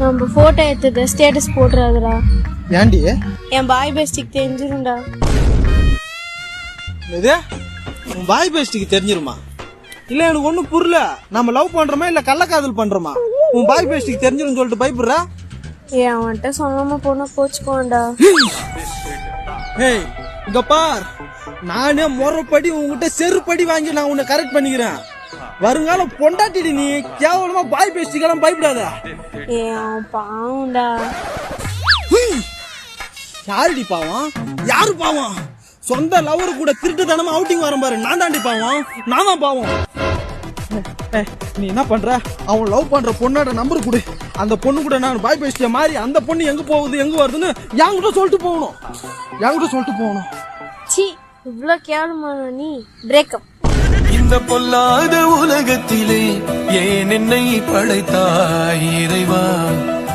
நம்ம போட்டோ எடுத்தது ஸ்டேட்டஸ் போட்டுறாதுடா. ஏண்டி என் பாய் பெஸ்டிக்கு தெரிஞ்சிரும்டா. இது உன் பாய் பெஸ்டிக்கு தெரிஞ்சிருமா? இல்ல எனக்கு ஒண்ணும் புரியல. நம்ம லவ் பண்றோமா இல்ல கள்ளக்காதல் பண்றோமா? உன் பாய் பெஸ்டிக்கு தெரிஞ்சிரும் சொல்லிட்டு பயப்படுற? ஏன் அவன்கிட்ட சொல்லாம போனா கோச்சுக்கோண்டா. ஏய் இங்க பார், நானே முறைப்படி உங்ககிட்ட செருப்படி வாங்கி நான் உன்னை கரெக்ட் பண்ணிக்கிறேன். வருங்காலம் பொண்டாட்டிடி நீ கேவலமா பாய் பெஸ்டிக்கெல்லாம் பயப்படாத. ஏன் அவன் பாவம்டா. யாருடி பாவம்? யாரு பாவம்? சொந்த லவரு கூட திருட்டுத்தனமா அவுட்டிங் வரும் பாரு, நான் தாண்டி பாவம். நான் தான் பாவம். நீ என்ன பண்ற? அவன் லவ் பண்ற பொண்ணோட நம்பர் கொடு. அந்த பொண்ணு கூட நான் பாய் பேசிய மாதிரி அந்த பொண்ணு எங்க போகுது எங்க வருதுன்னு என்கிட்ட சொல்லிட்டு போகணும். என்கிட்ட சொல்லிட்டு போகணும். சி இவ்ளோ கேவலமான நீ. பிரேக்கப். இந்த பொல்லாத உலகத்திலே ஏன் என்னை படைத்தாய் இறைவா?